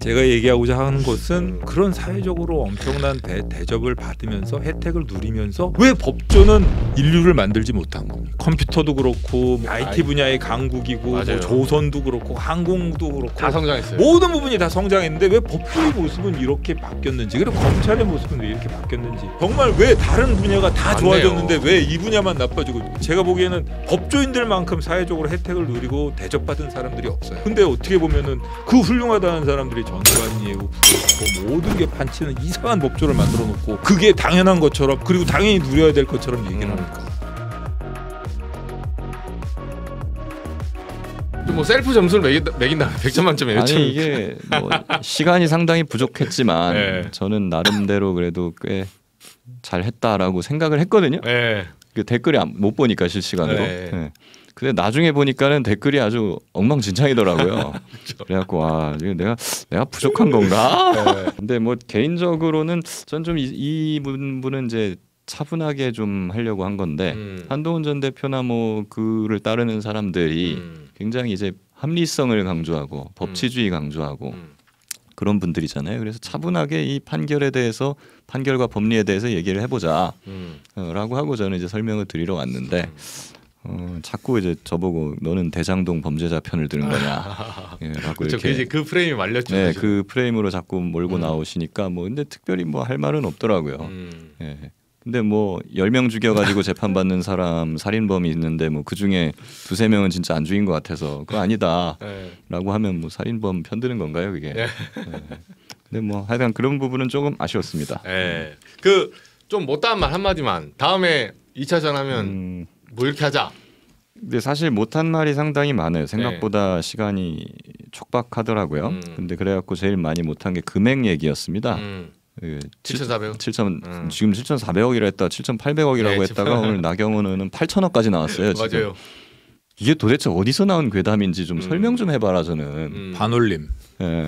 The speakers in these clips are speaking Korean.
제가 얘기하고자 하는 것은 그런 사회적으로 엄청난 대접을 받으면서 혜택을 누리면서 왜 법조는 인류를 만들지 못한 겁니까? 컴퓨터도 그렇고 IT 분야의 강국이고 뭐 조선도 그렇고 항공도 그렇고 다 성장했어요. 모든 부분이 다 성장했는데 왜 법조의 모습은 이렇게 바뀌었는지 그리고 검찰의 모습은 왜 이렇게 바뀌었는지 정말 왜 다른 분야가 다 좋아졌는데 왜 이 분야만 나빠지고 제가 보기에는 법조인들만큼 사회적으로 혜택을 누리고 대접받은 사람들이 없어요. 근데 어떻게 보면은 그 훌륭하다는 사람들이 전관예우 모든 게 판치는 이상한 법조를 만들어 놓고 그게 당연한 것처럼 그리고 당연히 누려야 될 것처럼 얘기를 합니까? 뭐 셀프 점수를 매긴다 100점 만점에 아니 이게 뭐 시간이 상당히 부족했지만 네. 저는 나름대로 그래도 꽤 잘했다라고 생각을 했거든요. 네. 그 댓글이 못 보니까 실시간으로. 네. 네. 근데 나중에 보니까는 댓글이 아주 엉망진창이더라고요. 그래갖고 와 내가 부족한 건가? 네. 근데 뭐 개인적으로는 전 좀 이 부분은 이제 차분하게 좀 하려고 한 건데 한동훈 전 대표나 뭐 그를 따르는 사람들이 굉장히 이제 합리성을 강조하고 법치주의 강조하고 그런 분들이잖아요. 그래서 차분하게 이 판결에 대해서 판결과 법리에 대해서 얘기를 해보자 라고 하고 저는 이제 설명을 드리러 왔는데 자꾸 이제 저보고 너는 대장동 범죄자 편을 드는 거냐. 예, 그렇죠. 이제 그 프레임이 말렸죠. 네, 그 프레임으로 자꾸 몰고 나오시니까 뭐 근데 특별히 뭐 할 말은 없더라고요. 예. 근데 뭐 10명 죽여가지고 재판받는 사람 살인범이 있는데 뭐 그중에 2-3명은 진짜 안 죽인 것 같아서 그거 아니다 라고 하면 뭐 살인범 편드는 건가요 그게? 네. 근데 뭐 하여간 그런 부분은 조금 아쉬웠습니다. 그 좀 못다한 말 한마디만 다음에 2차전 하면 뭐 이렇게 하자. 근데 사실 못한 말이 상당히 많아요. 생각보다 시간이 촉박하더라고요. 근데 그래갖고 제일 많이 못한 게 금액 얘기였습니다. 7,400억? 지금 7,400억이라 했다 7,800억이라고 했다가 오늘 나경원 의원은 8,000억까지 나왔어요. 지금. 맞아요. 이게 도대체 어디서 나온 괴담인지 좀 설명 좀 해봐라 저는. 반올림. 네.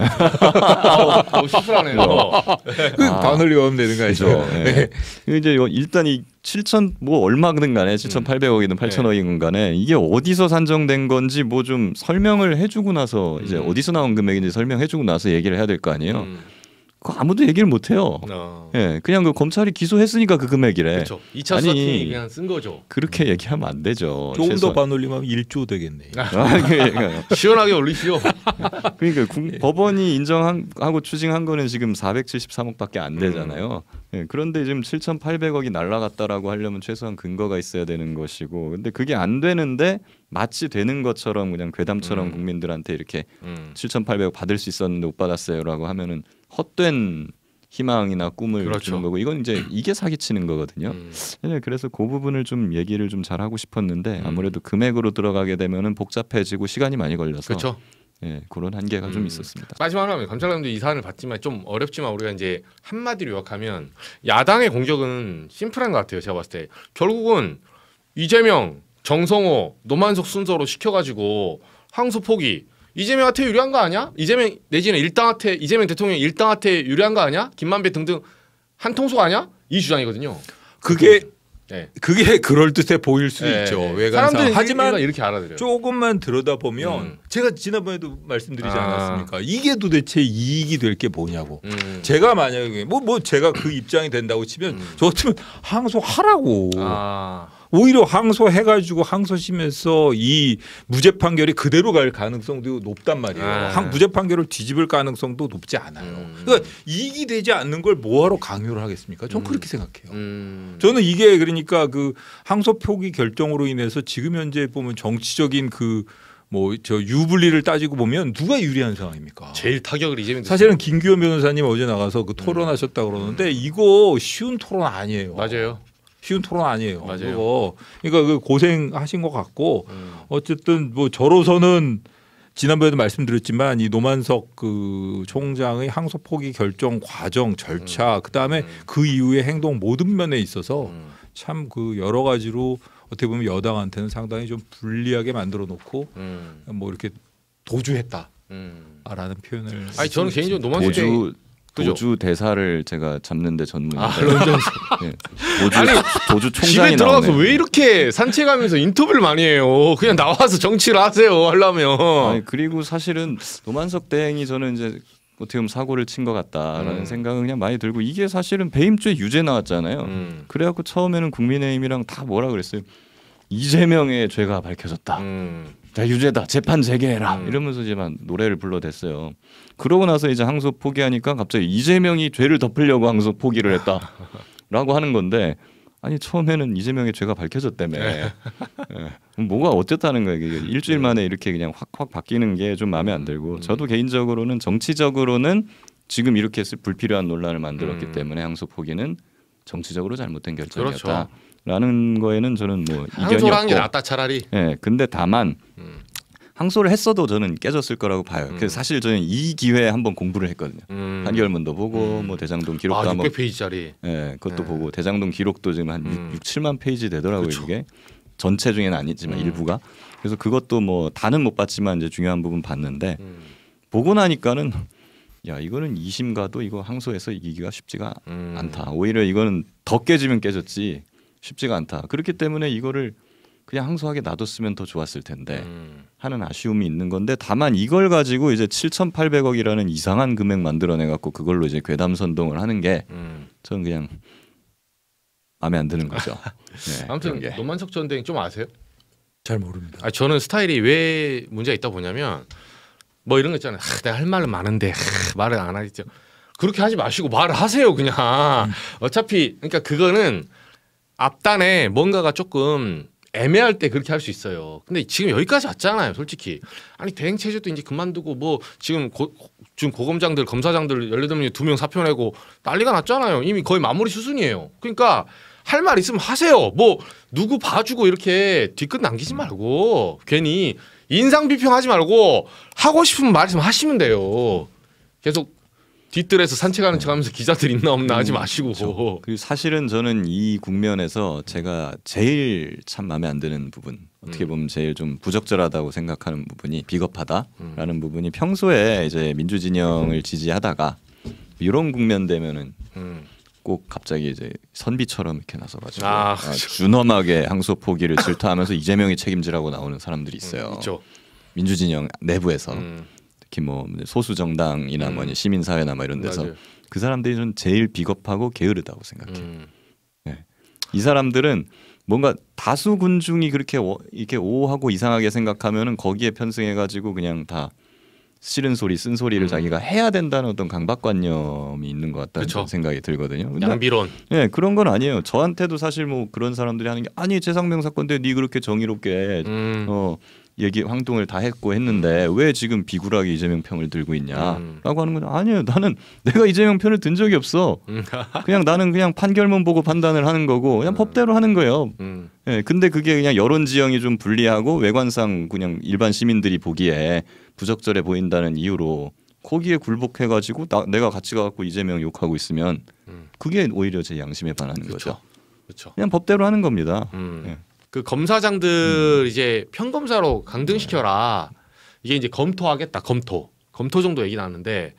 심플하네요. 반올림 하면 되는 거 아니죠? 네. 이제 일단 이 7천 뭐 얼마든 간에 7,800억이든 8,000억이든 간에 이게 어디서 산정된 건지 뭐 좀 설명을 해주고 나서 이제 어디서 나온 금액인지 설명해주고 나서 얘기를 해야 될 거 아니에요. 그거 아무도 얘기를 못 해요. 예, 그냥 그 검찰이 기소했으니까 그 금액이래. 그렇죠. 2차 수사팀이 그냥 쓴 거죠. 그렇게 얘기하면 안 되죠. 조금 더 반올림하면 1조 되겠네. 시원하게 올리시오. 그러니까 법원이 인정하고 추징한 거는 지금 473억밖에 안 되잖아요. 예, 그런데 지금 7,800억이 날라갔다라고 하려면 최소한 근거가 있어야 되는 것이고, 근데 그게 안 되는데 마치 되는 것처럼 그냥 괴담처럼 국민들한테 이렇게 7,800억 받을 수 있었는데 못 받았어요라고 하면은 헛된 희망이나 꿈을 주는 거고, 이건 이제 이게 사기치는 거거든요. 그래서 그 부분을 좀 얘기를 좀 잘 하고 싶었는데 아무래도 금액으로 들어가게 되면은 복잡해지고 시간이 많이 걸려서 그렇죠. 예, 그런 한계가 좀 있었습니다. 마지막으로 하면 검찰관도 이 사안을 봤지만 좀 어렵지만 우리가 이제 한마디로 요약하면 야당의 공격은 심플한 것 같아요. 제가 봤을 때 결국은 이재명, 정성호, 노만석 순서로 시켜가지고 항소 포기. 이재명한테 유리한 거 아니야? 이재명 내지는 이재명 대통령 일당한테 유리한 거 아니야? 김만배 등등 한 통속 아니야? 이 주장이거든요. 그게 그럴 듯해 보일 수 있죠. 외관상. 하지만 이렇게 알아들어요. 조금만 들여다보면 제가 지난번에도 말씀드리지 않았습니까? 이게 도대체 이익이 될 게 뭐냐고. 제가 만약에 뭐 제가 그 입장이 된다고 치면 저 같으면 항소하라고. 오히려 항소해가지고 항소심에서 이 무죄 판결이 그대로 갈 가능성도 높단 말이에요. 무죄 판결을 뒤집을 가능성도 높지 않아요. 그러니까 이익이 되지 않는 걸 뭐하러 강요를 하겠습니까? 저는 그렇게 생각해요. 저는 이게 그러니까 그 항소 표기 결정으로 인해서 지금 현재 보면 정치적인 그 뭐 저 유불리를 따지고 보면 누가 유리한 상황입니까? 제일 타격을 이재명 사실은 김규현 변호사님 어제 나가서 그 토론하셨다 그러는데 이거 쉬운 토론 아니에요. 맞아요. 쉬운 토론 아니에요. 맞아요. 그러니까 그 고생하신 것 같고 어쨌든 뭐 저로서는 지난번에도 말씀드렸지만 이 노만석 그 총장의 항소 포기 결정 과정 절차 그다음에 그 이후의 행동 모든 면에 있어서 참 그 여러 가지로 어떻게 보면 여당한테는 상당히 좀 불리하게 만들어 놓고 뭐 이렇게 도주했다. 라는 표현을. 아니 저는 개인적으로 노만석 도주 대사를 제가 잡는데 전문인데. 런전수. 네. 도주 총장이 집에 들어가서 나오네. 왜 이렇게 산책하면서 인터뷰를 많이 해요? 그냥 나와서 정치를 하세요 하려면. 아니, 그리고 사실은 노만석 대행이 저는 이제 어떻게 보면 사고를 친 것 같다라는 생각은 그냥 많이 들고 이게 사실은 배임죄 유죄 나왔잖아요. 그래갖고 처음에는 국민의힘이랑 다 뭐라 그랬어요. 이재명의 죄가 밝혀졌다. 자 유죄다. 재판 재개해라. 이러면서 이제 막 노래를 불러댔어요. 그러고 나서 이제 항소 포기하니까 갑자기 이재명이 죄를 덮으려고 항소 포기를 했다라고 하는 건데 아니 처음에는 이재명의 죄가 밝혀졌다며. 네. 뭐가 어쨌다는 거예요. 이게 일주일 만에 이렇게 그냥 확 바뀌는 게 좀 마음에 안 들고 저도 개인적으로는 정치적으로는 지금 이렇게 불필요한 논란을 만들었기 때문에 항소 포기는 정치적으로 잘못된 결정이었다. 그렇죠. 라는 거에는 저는 뭐 이견이 항소를 하는 게 없고. 낫다 차라리. 네, 근데 다만 항소를 했어도 저는 깨졌을 거라고 봐요. 그래서 사실 저는 이 기회에 한번 공부를 했거든요. 판결문도 보고 뭐 대장동 기록도 600페이지짜리. 네, 그것도 보고 대장동 기록도 지금 한 6, 7만 페이지 되더라고요. 그쵸. 이게 전체 중에는 아니지만 일부가. 그래서 그것도 뭐 다는 못 봤지만 이제 중요한 부분 봤는데 보고 나니까는 야 이거는 2심 가도 이거 항소해서 이기기가 쉽지가 않다. 오히려 이거는 더 깨지면 깨졌지 쉽지가 않다. 그렇기 때문에 이거를 그냥 항소하게 놔뒀으면 더 좋았을 텐데 하는 아쉬움이 있는 건데 다만 이걸 가지고 이제 7,800억이라는 이상한 금액 만들어내 갖고 그걸로 이제 괴담 선동을 하는 게 저는 그냥 마음에 안 드는 거죠. 네, 아무튼 노만석 전 대행 좀 아세요? 잘 모릅니다. 아 저는 스타일이 왜 문제가 있다 보냐면 뭐 이런 거 있잖아요. 내가 할 말은 많은데 말을 안 하겠죠. 그렇게 하지 마시고 말을 하세요 그냥. 어차피 그러니까 그거는 앞단에 뭔가가 조금 애매할 때 그렇게 할 수 있어요. 근데 지금 여기까지 왔잖아요, 솔직히. 아니 대행 체제도 이제 그만두고 뭐 지금 지금 고검장들, 검사장들 18명이 2명 사표 내고 난리가 났잖아요. 이미 거의 마무리 수순이에요. 그러니까 할 말 있으면 하세요. 뭐 누구 봐주고 이렇게 뒤끝 남기지 말고 괜히 인상 비평하지 말고 하고 싶은 말 있으면 하시면 돼요. 계속 뒷뜰에서 산책하는 척하면서 기자들 있나 없나 하지 마시고. 그렇죠. 그리고 사실은 저는 이 국면에서 제가 제일 참 마음에 안 드는 부분, 어떻게 보면 제일 좀 부적절하다고 생각하는 부분이 비겁하다라는 부분이 평소에 이제 민주진영을 지지하다가 이런 국면 되면은 꼭 갑자기 이제 선비처럼 이렇게 나서가지고 준엄하게 항소 포기를 질타하면서 이재명이 책임지라고 나오는 사람들이 있어요. 있죠. 민주진영 내부에서. 특히 뭐 소수 정당이나 뭐 시민사회나 뭐 이런 데서 맞아요. 그 사람들이 좀 제일 비겁하고 게으르다고 생각해요. 네. 이 사람들은 뭔가 다수 군중이 그렇게 이렇게 오하고 이상하게 생각하면은 거기에 편승해가지고 그냥 다 싫은 소리, 쓴 소리를 자기가 해야 된다는 어떤 강박관념이 있는 것 같다는 그쵸. 생각이 들거든요. 근데 양비론. 네, 그런 건 아니에요. 저한테도 사실 뭐 그런 사람들이 하는 게 아니 최상병 사건인데 네 그렇게 정의롭게 얘기 황동을 다 했는데 왜 지금 비굴하게 이재명 편을 들고 있냐라고 하는 건 아니에요. 나는 내가 이재명 편을 든 적이 없어. 그냥 나는 그냥 판결문 보고 판단을 하는 거고 그냥 법대로 하는 거예요. 네, 근데 그게 그냥 여론 지형이 좀 불리하고 외관상 그냥 일반 시민들이 보기에 부적절해 보인다는 이유로 거기에 굴복해가지고 내가 같이 가갖고 이재명 욕하고 있으면 그게 오히려 제 양심에 반하는 거죠. 그렇죠. 그냥 법대로 하는 겁니다. 네. 그 검사장들 이제 평검사로 강등시켜라. 이게 이제 검토하겠다. 검토 정도 얘기 나왔는데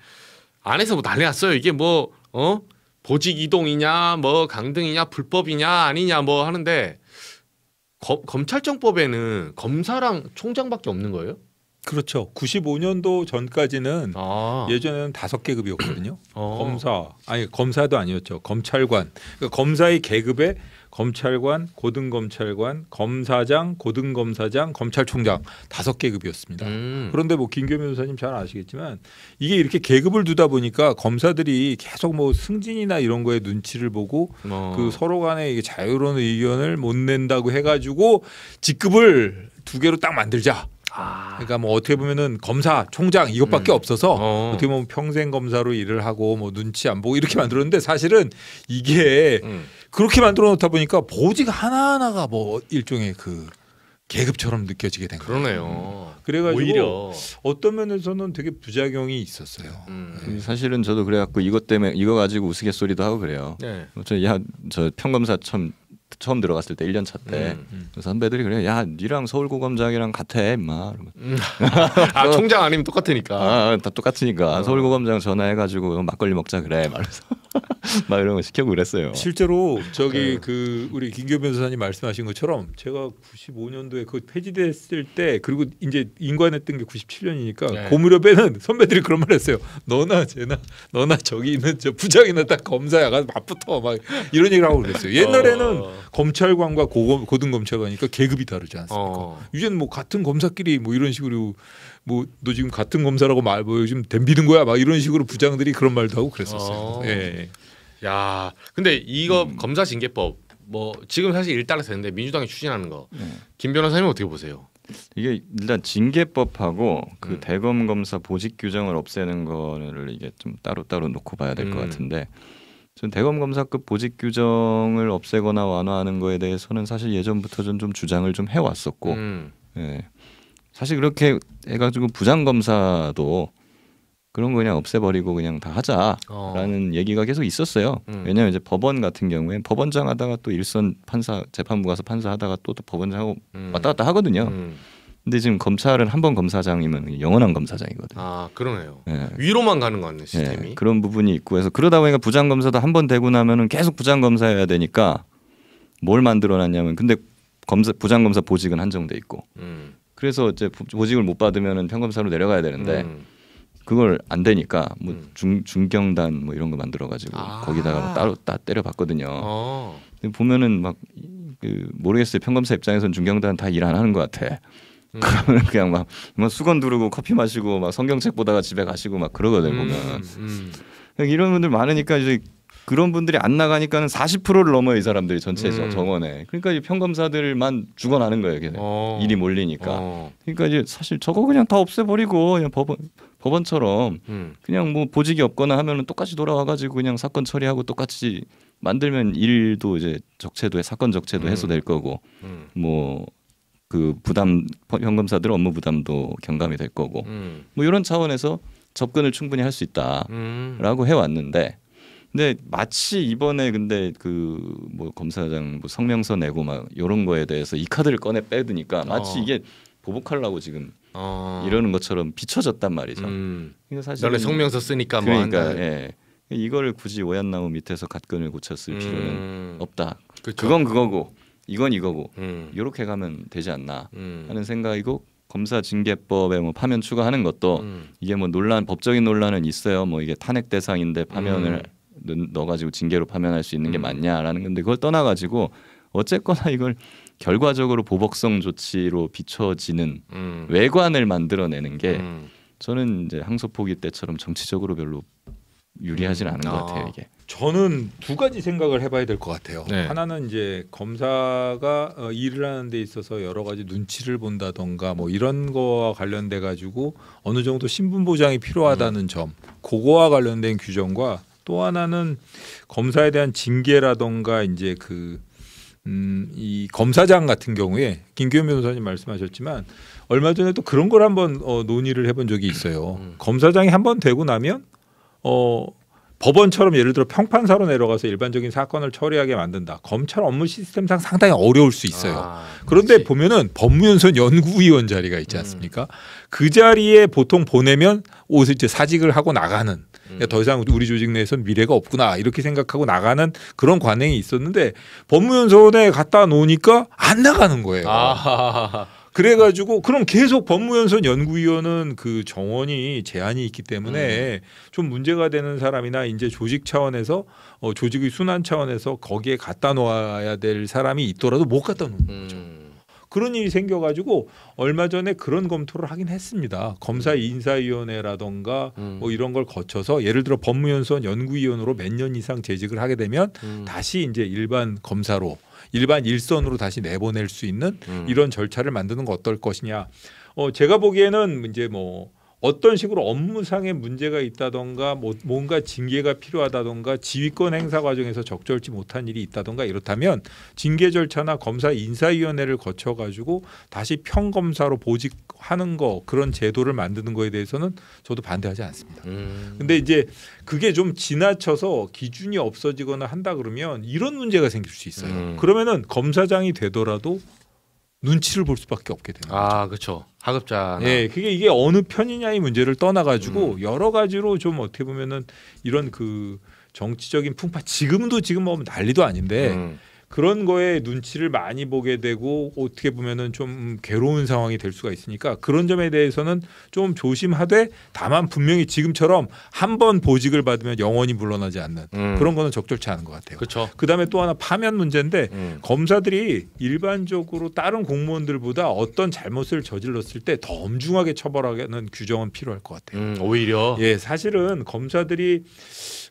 안에서 뭐 난리 났어요. 이게 뭐 보직 이동이냐 뭐 강등이냐 불법이냐 아니냐 뭐 하는데 검찰청법에는 검사랑 총장밖에 없는 거예요? 그렇죠. 95년도 전까지는 예전에는 5계급이었거든요. 검사도 아니었죠. 검찰관. 그러니까 검사의 계급에 검찰관, 고등검찰관, 검사장, 고등검사장, 검찰총장 5계급이었습니다. 그런데 뭐 김규현 변호사님 잘 아시겠지만 이게 이렇게 계급을 두다 보니까 검사들이 계속 뭐 승진이나 이런 거에 눈치를 보고 그 서로 간에 이게 자유로운 의견을 못 낸다고 해가지고 직급을 2개로 딱 만들자. 그러니까 뭐 어떻게 보면은 검사, 총장 이것밖에 없어서 어떻게 보면 평생 검사로 일을 하고 뭐 눈치 안 보고 이렇게 만들었는데 사실은 이게 그렇게 만들어 놓다 보니까 보직 하나하나가 뭐 일종의 그 계급처럼 느껴지게 된 거예요. 그러네요. 그래가지고 오히려 어떤 면에서는 되게 부작용이 있었어요. 사실은 저도 그래갖고 이것 때문에 이거 가지고 우스갯소리도 하고 그래요. 네. 저 평검사 처음 들어갔을 때 1년 차 때 선배들이 그래요. 야, 니랑 서울고검장이랑 같아, 임마. 총장 아니면 똑같으니까. 다 똑같으니까. 서울고검장 전화해가지고 막걸리 먹자 그래. 말해서 막 이런 거 시켜고 그랬어요. 실제로 저기 그 우리 김기호 변호사님 말씀하신 것처럼 제가 95년도에 그 폐지됐을 때 그리고 이제 인관했던 게 97년이니까 그 무렵에는 선배들이 그런 말 했어요. 너나 저기 있는 저 부장이나 딱 검사야 가서 맞붙어 막 이런 얘기를 하고 그랬어요. 옛날에는 검찰관과 고등검찰관이니까 계급이 다르지 않습니까? 이제는 뭐 같은 검사끼리 뭐 이런 식으로 뭐 너 지금 같은 검사라고 말 뭐 요즘 덤비는 거야 막 이런 식으로 부장들이 그런 말도 하고 그랬었어요. 예. 야, 근데 이거 검사 징계법 뭐 지금 사실 일단락이 됐는데 민주당이 추진하는 거, 김 변호사님 어떻게 보세요? 이게 일단 징계법하고 그 대검 검사 보직 규정을 없애는 거를 이게 좀 따로 놓고 봐야 될 것 같은데, 전 대검 검사급 보직 규정을 없애거나 완화하는 거에 대해서는 사실 예전부터 좀 주장을 좀 해왔었고, 예. 사실 그렇게 해가지고 부장 검사도 그런 거 그냥 없애버리고 그냥 다 하자라는 얘기가 계속 있었어요. 왜냐하면 이제 법원 같은 경우에 법원장 하다가 또 일선 판사 재판부 가서 판사 하다가 또 법원장하고 왔다 갔다 하거든요. 근데 지금 검찰은 한 번 검사장이면 영원한 검사장이거든요. 아, 그러네요. 네. 위로만 가는 거 같네 시스템이. 네, 그런 부분이 있고 해서 그러다 보니까 부장 검사도 한 번 되고 나면은 계속 부장 검사여야 되니까 뭘 만들어놨냐면, 근데 부장 검사 보직은 한정돼 있고, 그래서 이제 보직을 못 받으면은 평검사로 내려가야 되는데. 그걸 안 되니까 뭐 중경단 뭐 이런 거 만들어가지고 거기다가 뭐 따로 때려 봤거든요. 보면은 막 모르겠어요. 평검사 입장에서는 중경단 다 일 안 하는 것 같아. 그러면 그냥 막 수건 두르고 커피 마시고 막 성경책 보다가 집에 가시고 막 그러거든 보면. 이런 분들 많으니까 이제 그런 분들이 안 나가니까는 40%를 넘어요 이 사람들이 전체 정원에. 그러니까 이 평검사들만 죽어나는 거예요. 걔네. 일이 몰리니까. 그러니까 이제 사실 저거 그냥 다 없애버리고 그냥 법원처럼 그냥 뭐 보직이 없거나 하면은 똑같이 돌아와가지고 그냥 사건 처리하고 똑같이 만들면 일도 이제 사건 적체도 해소될 거고, 뭐 그 평검사들 업무 부담도 경감이 될 거고, 뭐 이런 차원에서 접근을 충분히 할 수 있다라고 해왔는데. 근데 마치 이번에 근데 그 뭐 검사장 뭐 성명서 내고 막 이런 거에 대해서 이 카드를 꺼내 빼드니까 마치 이게 보복하려고 지금 이러는 것처럼 비춰졌단 말이죠. 그러니까 사실 너네 성명서 쓰니까 뭐 그러니까 한다. 예. 이거를 굳이 오얏나무 밑에서 갓근을 고쳤을 필요는 없다. 그쵸. 그건 그거고 이건 이거고 이렇게 가면 되지 않나 하는 생각이고, 검사 징계법에 뭐 파면 추가하는 것도 이게 뭐 법적인 논란은 있어요. 뭐 이게 탄핵 대상인데 파면을 넣어가지고 징계로 파면할 수 있는 게 맞냐라는 건데, 그걸 떠나가지고 어쨌거나 이걸 결과적으로 보복성 조치로 비춰지는 외관을 만들어내는 게 저는 이제 항소포기 때처럼 정치적으로 별로 유리하지는 않은 것 같아요. 이게. 저는 두 가지 생각을 해봐야 될 것 같아요. 네. 하나는 이제 검사가 일을 하는 데 있어서 여러 가지 눈치를 본다던가 뭐 이런 거와 관련돼 가지고 어느 정도 신분 보장이 필요하다는 점, 그거와 관련된 규정과, 또 하나는 검사에 대한 징계라던가 이제 이 검사장 같은 경우에 김기현 변호사님 말씀하셨지만 얼마 전에 또 그런 걸 한번 논의를 해본 적이 있어요. 검사장이 한번 되고 나면 법원처럼 예를 들어 평판사로 내려가서 일반적인 사건을 처리하게 만든다. 검찰 업무 시스템상 상당히 어려울 수 있어요. 그런데 그렇지. 보면은 법무연수원 연구위원 자리가 있지 않습니까? 그 자리에 보통 보내면 옷을 이제 사직을 하고 나가는, 더 이상 우리 조직 내에서는 미래가 없구나 이렇게 생각하고 나가는 그런 관행이 있었는데, 법무연수원에 갖다 놓으니까 안 나가는 거예요. 그래가지고 그럼 계속 법무연수원 연구위원은 그 정원이 제한이 있기 때문에 좀 문제가 되는 사람이나 이제 조직 차원에서 조직의 순환 차원에서 거기에 갖다 놓아야 될 사람이 있더라도 못 갖다 놓는 거죠. 그런 일이 생겨가지고 얼마 전에 그런 검토를 하긴 했습니다. 검사 인사위원회라던가 뭐 이런 걸 거쳐서 예를 들어 법무연수원 연구위원으로 몇 년 이상 재직을 하게 되면 다시 이제 일반 검사로, 일반 일선으로 다시 내보낼 수 있는 이런 절차를 만드는 거 어떨 것이냐. 제가 보기에는 이제 뭐 어떤 식으로 업무상의 문제가 있다던가 뭐 뭔가 징계가 필요하다던가 지휘권 행사 과정에서 적절치 못한 일이 있다던가 이렇다면 징계 절차나 검사 인사위원회를 거쳐가지고 다시 평검사로 보직하는 거, 그런 제도를 만드는 거에 대해서는 저도 반대하지 않습니다. 근데 이제 그게 좀 지나쳐서 기준이 없어지거나 한다 그러면 이런 문제가 생길 수 있어요. 그러면은 검사장이 되더라도 눈치를 볼 수밖에 없게 되는 거죠. 그렇죠. 하급자. 예, 이게 어느 편이냐의 문제를 떠나가지고 여러 가지로 좀 어떻게 보면은 이런 그 정치적인 풍파 지금 보면 난리도 아닌데 그런 거에 눈치를 많이 보게 되고 어떻게 보면은 좀 괴로운 상황이 될 수가 있으니까 그런 점에 대해서는 좀 조심하되 다만 분명히 지금처럼 한 번 보직을 받으면 영원히 물러나지 않는 그런 거는 적절치 않은 것 같아요. 그렇죠. 그다음에 또 하나 파면 문제인데 검사들이 일반적으로 다른 공무원들보다 어떤 잘못을 저질렀을 때 더 엄중하게 처벌하는 규정은 필요할 것 같아요. 오히려 예, 사실은 검사들이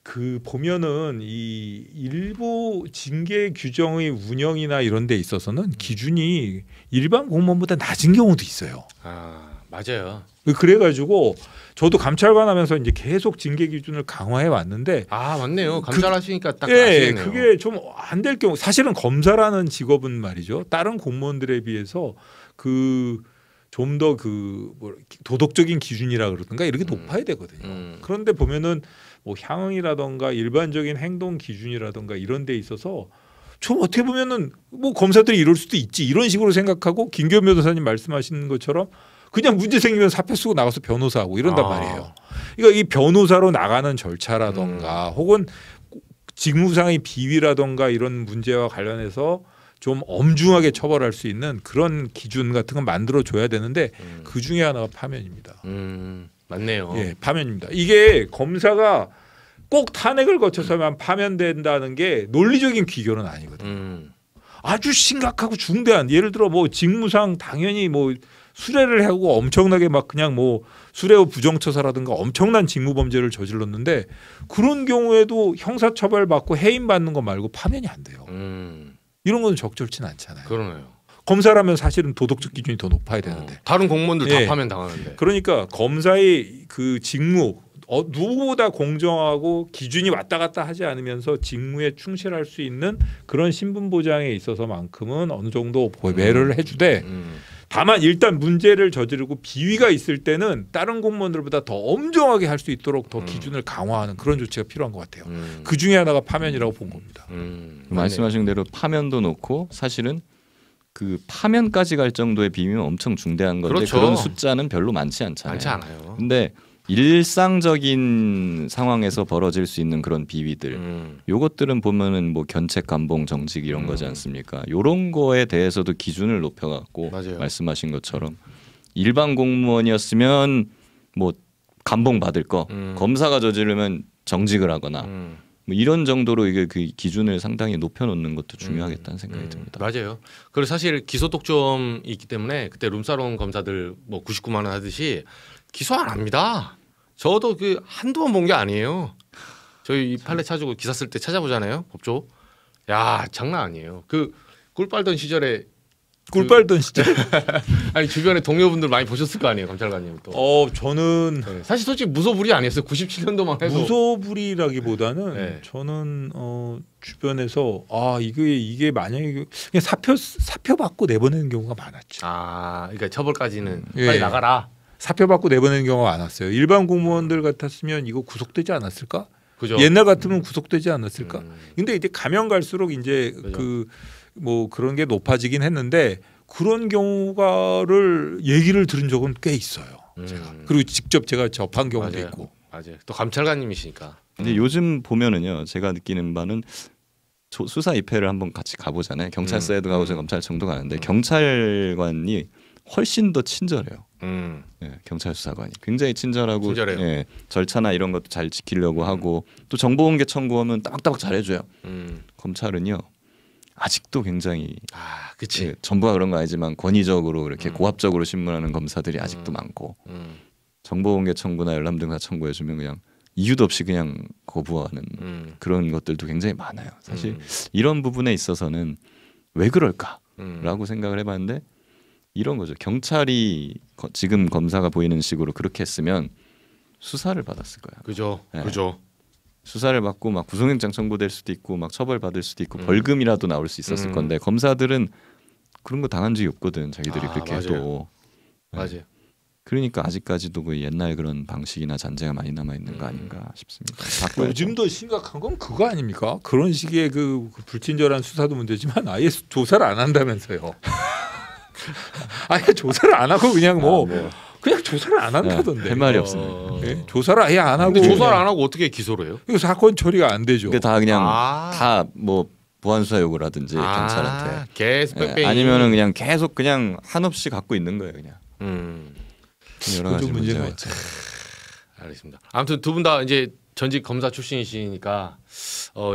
그 보면은 이 일부 징계 규정의 운영이나 이런 데 있어서는 기준이 일반 공무원보다 낮은 경우도 있어요. 아, 맞아요. 그래가지고 저도 감찰관 하면서 이제 계속 징계 기준을 강화해 왔는데 아, 맞네요. 감찰하시니까 딱 예, 아시겠네요. 그게 좀 안 될 경우 사실은 검사라는 직업은 말이죠. 다른 공무원들에 비해서 그 좀 더 그 뭐 도덕적인 기준이라 그러든가 이렇게 높아야 되거든요. 그런데 보면은 뭐 향응이라던가 일반적인 행동 기준이라던가 이런 데 있어서 좀 어떻게 보면은 뭐 검사들이 이럴 수도 있지 이런 식으로 생각하고 김기현 변호사님 말씀하시는 것처럼 그냥 문제 생기면 사표 쓰고 나가서 변호사하고 이런단 말이에요. 그러니까 이 변호사로 나가는 절차라던가 혹은 직무상의 비위라던가 이런 문제와 관련해서 좀 엄중하게 처벌할 수 있는 그런 기준 같은 건 만들어 줘야 되는데 그 중에 하나가 파면입니다. 맞네요. 예, 파면입니다. 이게 검사가 꼭 탄핵을 거쳐서만 파면된다는 게 논리적인 귀결은 아니거든요. 아주 심각하고 중대한 예를 들어 뭐 직무상 당연히 뭐 수뢰를 하고 엄청나게 막 그냥 뭐 수뢰 후 부정처사라든가 엄청난 직무범죄를 저질렀는데 그런 경우에도 형사처벌 받고 해임 받는 거 말고 파면이 안 돼요. 이런 건 적절치는 않잖아요. 그러네요. 검사라면 사실은 도덕적 기준이 더 높아야 되는데 다른 공무원들 예. 다 파면 당하는데. 그러니까 검사의 그 직무 누구보다 공정하고 기준이 왔다 갔다 하지 않으면서 직무에 충실할 수 있는 그런 신분 보장에 있어서만큼은 어느 정도 배려를 해주되 다만 일단 문제를 저지르고 비위가 있을 때는 다른 공무원들보다 더 엄정하게 할 수 있도록 더 기준을 강화하는 그런 조치가 필요한 것 같아요. 그 중에 하나가 파면이라고 본 겁니다. 말씀하신 대로 파면도 놓고 사실은 그 파면까지 갈 정도의 비위는 엄청 중대한 건데 그렇죠. 그런 숫자는 별로 많지 않잖아요. 많지 않아요. 근데 일상적인 상황에서 벌어질 수 있는 그런 비위들 요것들은 보면은 뭐 견책 감봉 정직 이런 거지 않습니까? 요런 거에 대해서도 기준을 높여갖고 맞아요. 말씀하신 것처럼 일반 공무원이었으면 뭐 감봉 받을 거 검사가 저지르면 정직을 하거나 뭐 이런 정도로 이게 그 기준을 상당히 높여놓는 것도 중요하겠다는 생각이 듭니다. 맞아요. 그리고 사실 기소 독점이 있기 때문에 그때 룸사롱 검사들 뭐 99만 원 하듯이 기소 안 합니다. 저도 그 한두 번 본 게 아니에요. 저희 이 판례 찾고 기사 쓸 때 찾아보잖아요. 법조. 야, 장난 아니에요. 그 꿀 빨던 시절에 꿀 빨던 시절. 아니 주변에 동료분들 많이 보셨을 거 아니에요, 검찰관님 또. 저는 네. 사실 솔직히 무소불위 아니었어요. 97년도만 해도. 무소불위라기보다는 네. 저는 주변에서 이게 만약에 그냥 사표 받고 내보내는 경우가 많았죠. 아, 그러니까 처벌까지는 예. 빨리 나가라. 사표 받고 내보내는 경우가 많았어요. 일반 공무원들 같았으면 이거 구속되지 않았을까? 그죠. 옛날 같으면 구속되지 않았을까? 근데 이제 가면 갈수록 이제 그죠. 뭐 그런 게 높아지긴 했는데 그런 경우가를 얘기를 들은 적은 꽤 있어요. 제가. 그리고 직접 제가 접한 경우도 맞아요. 있고. 맞아요. 또 감찰관님이시니까. 근데 요즘 보면은요, 제가 느끼는 바는 수사 입회를 한번 같이 가보잖아요. 경찰서에도 가고 검찰청도 가는데 경찰관이 훨씬 더 친절해요. 예, 경찰 수사관이 굉장히 친절하고 친절해요. 예, 절차나 이런 것도 잘 지키려고 하고 또 정보공개 청구하면 따박따박 잘해줘요. 검찰은요 아직도 굉장히 그치. 예, 전부가 그런 거 아니지만 권위적으로 이렇게 고압적으로 신문하는 검사들이 아직도 많고 정보공개 청구나 열람등사 청구해주면 그냥 이유도 없이 그냥 거부하는 그런 것들도 굉장히 많아요. 사실 이런 부분에 있어서는 왜 그럴까라고 생각을 해봤는데 이런 거죠. 경찰이 지금 검사가 보이는 식으로 그렇게 했으면 수사를 받았을 거야. 그죠. 네. 그죠. 수사를 받고 막 구속영장 청구될 수도 있고 막 처벌받을 수도 있고 벌금이라도 나올 수 있었을 건데 검사들은 그런 거 당한 적이 없거든. 자기들이 그렇게 맞아요. 해도. 맞아요. 그러니까 아직까지도 그 옛날 그런 방식이나 잔재가 많이 남아 있는 거 아닌가 싶습니다. 바꿔야죠. 요즘 더 심각한 건 그거 아닙니까? 그런 식의 그 불친절한 수사도 문제지만 아예 조사를 안 한다면서요. 아예 조사를 안 하고 그냥 그냥 조사를 안 한다던데. 할 말이 없습니다. 네, 조사를 아예 안 하고. 근데 조사를 안 하고 어떻게 기소를 해요? 이거 사건 처리가 안 되죠. 그게 다 그냥 다 뭐 보안 수사 요구라든지 경찰한테 계속 뺑뺑이. 아니면은 그냥 계속 그냥 한없이 갖고 있는 거예요, 그냥. 여러 가지 문제가 있죠. 알겠습니다. 아무튼 두 분 다 이제 전직 검사 출신이시니까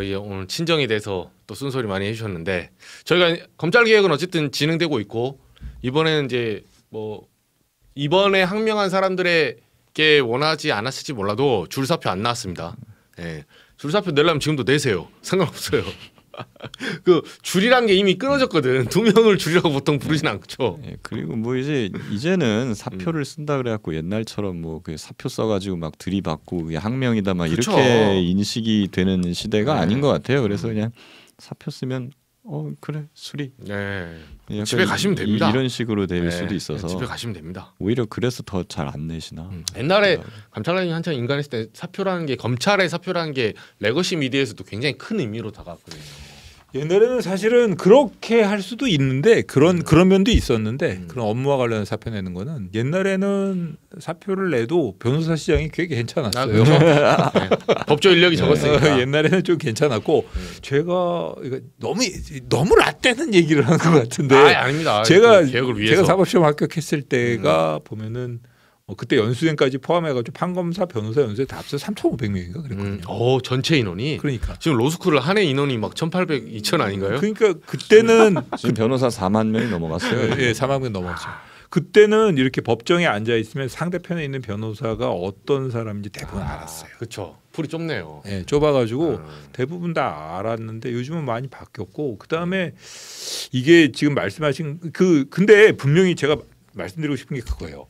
이제 오늘 친정에 대해서 또 쓴소리 많이 해주셨는데 저희가 검찰 개혁은 어쨌든 진행되고 있고 이번에는 이제 뭐 이번에 항명한 사람들에게 원하지 않았을지 몰라도 줄사표 안 나왔습니다. 예, 줄사표 내려면 지금도 내세요. 상관없어요. 그 줄이란 게 이미 끊어졌거든. 2명을 줄이라고 보통 부르진 않죠. 예, 그리고 뭐 이제는 사표를 쓴다 그래갖고 옛날처럼 뭐 그 사표 써가지고 막 들이받고 그게 항명이다 막 그쵸. 이렇게 인식이 되는 시대가 아닌 것 같아요. 그래서 그냥 사표 쓰면 그래 수리. 네. 약간 집에 가시면 됩니다. 이런 식으로 될 수도 있어서 집에 가시면 됩니다. 오히려 그래서 더 잘 안 내시나. 옛날에 감찰관이 한창 인간했을 때 사표라는 게 검찰의 사표라는 게 레거시 미디어에서도 굉장히 큰 의미로 다가왔거든요. 옛날에는 사실은 그렇게 할 수도 있는데 그런 면도 있었는데 그런 업무와 관련한 사표 내는 거는 옛날에는 사표를 내도 변호사 시장이 꽤 괜찮았어요. 그렇죠. 네. 법조 인력이 적었으니까. 옛날에는 좀 괜찮았고 제가 이거 너무 라떼는 얘기를 하는 것 같은데 아닙니다. 제가 개혁을 위해서. 제가 사법시험 합격했을 때가 보면은 그때 연수생까지 포함해가지고 판검사, 변호사 연수에 다 합쳐 3,500명인가 그랬거든요. 전체 인원이. 그러니까 지금 로스쿨을 한 해 인원이 막 1,800, 2,000 아닌가요? 그러니까 그때는 지금 변호사 4만 명이 넘어갔어요. 예, 4만 명 넘었죠. 그때는 이렇게 법정에 앉아 있으면 상대편에 있는 변호사가 어떤 사람인지 대부분 알았어요. 그렇죠. 풀이 좁네요. 예, 좁아가지고 대부분 다 알았는데 요즘은 많이 바뀌었고 그 다음에 이게 지금 말씀하신 근데 분명히 제가 말씀드리고 싶은 게 그거예요.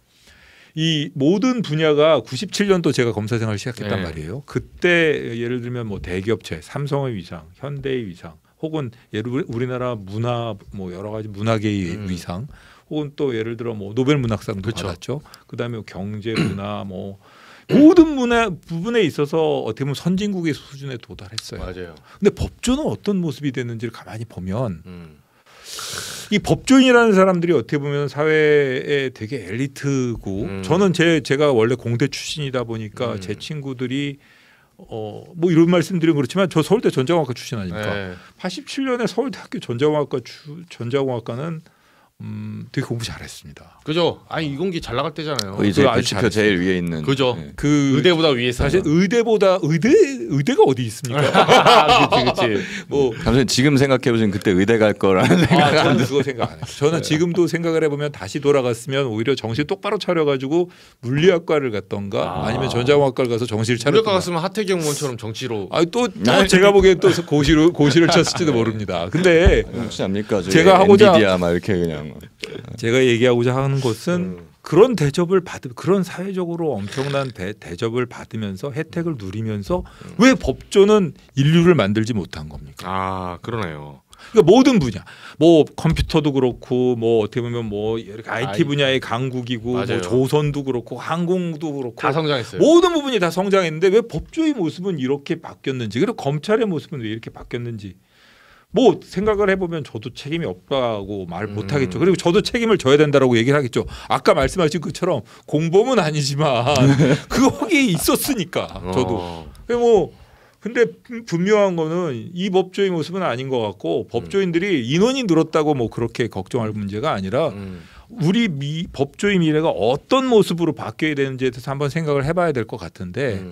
이 모든 분야가 97년도 제가 검사 생활을 시작했단 말이에요. 그때 예를 들면 뭐 대기업체, 삼성의 위상, 현대의 위상, 혹은 우리나라 문화 뭐 여러 가지 문화계의 위상, 혹은 또 예를 들어 뭐 노벨 문학상도 받았죠. 그다음에 경제 문화 뭐 모든 문화 부분에 있어서 어떻게 보면 선진국의 수준에 도달했어요. 맞아요. 근데 법조는 어떤 모습이 됐는지를 가만히 보면 이 법조인이라는 사람들이 어떻게 보면 사회에 되게 엘리트고 저는 제가 원래 공대 출신이다 보니까 제 친구들이 뭐 이런 말씀드리면 그렇지만 저 서울대 전자공학과 출신 아닙니까? 87년에 서울대학교 전자공학과는 되게 공부 잘했습니다. 그죠? 아니 이공기 잘 나갈 때잖아요. 거의 제 배치표 제일 위에 있는. 그죠? 네. 그 의대보다 위에 사실 의대가 어디 있습니까? 그렇지. 뭐 감사님 지금 생각해 보시면 그때 의대 갈 거라는 생각. 저는 그거 생각 안 해요. 저는 지금도 생각을 해보면 다시 돌아갔으면 오히려 정신 똑바로 차려가지고 물리학과를 갔던가 아니면 전자공학과를 가서 정신을 차렸던가. 물리학과 갔으면 하태경 의원처럼 정치로. 또 제가 보기엔 또 고시를 쳤을지도 모릅니다. 근데 혹시 압니까? 제가 하고자 엔비디아 막 이렇게 그냥. 제가 얘기하고자 하는 것은 그런 대접을 그런 사회적으로 엄청난 대접을 받으면서 혜택을 누리면서 왜 법조는 인류를 만들지 못한 겁니까? 그러네요. 그러니까 모든 분야, 뭐 컴퓨터도 그렇고, 뭐 어떻게 보면 뭐 이렇게 IT 분야의 강국이고, 뭐 조선도 그렇고, 항공도 그렇고, 다 성장했어요. 모든 부분이 다 성장했는데 왜 법조의 모습은 이렇게 바뀌었는지, 그리고 검찰의 모습은 왜 이렇게 바뀌었는지. 뭐 생각을 해보면 저도 책임이 없다고 말 못하겠죠. 그리고 저도 책임을 져야 된다라고 얘기를 하겠죠. 아까 말씀하신 것처럼 공범은 아니지만 거기에 있었으니까 저도. 근데 분명한 거는 이 법조의 모습은 아닌 것 같고 법조인들이 인원이 늘었다고 뭐 그렇게 걱정할 문제가 아니라 우리 법조의 미래가 어떤 모습으로 바뀌어야 되는지에 대해서 한번 생각을 해봐야 될 것 같은데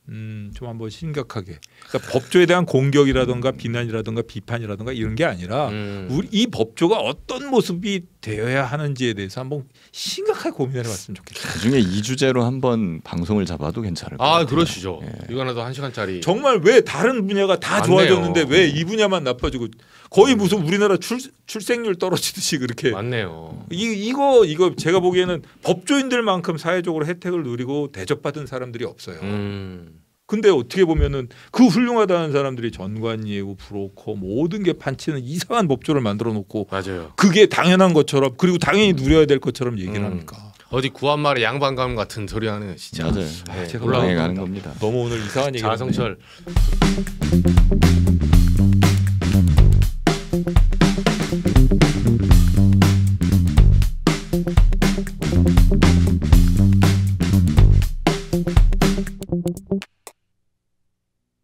좀 한번 심각하게 그러니까 법조에 대한 공격이라든가 비난이라든가 비판이라든가 이런 게 아니라 이 법조가 어떤 모습이 되어야 하는지에 대해서 한번 심각하게 고민해봤으면 좋겠어요. 나중에 이 주제로 한번 방송을 잡아도 괜찮을 것 같아요. 그러시죠. 이거라도 1시간짜리. 정말 왜 다른 분야가 다 좋아졌는데 왜 이 분야만 나빠지고 거의 무슨 우리나라 출생률 떨어지듯이 그렇게. 맞네요. 이거 제가 보기에는 법조인들만큼 사회적으로 혜택을 누리고 대접받은 사람들이 없어요. 근데 어떻게 보면은 그 훌륭하다는 사람들이 전관예우, 브로커 모든 게 판치는 이상한 법조를 만들어 놓고 맞아요. 그게 당연한 것처럼 그리고 당연히 누려야 될 것처럼 얘기를 합니까? 어디 구한말의 양반감 같은 소리 하는 진짜. 맞아요. 제가 올라가는 겁니다. 너무 오늘 이상한 얘기. 자성철.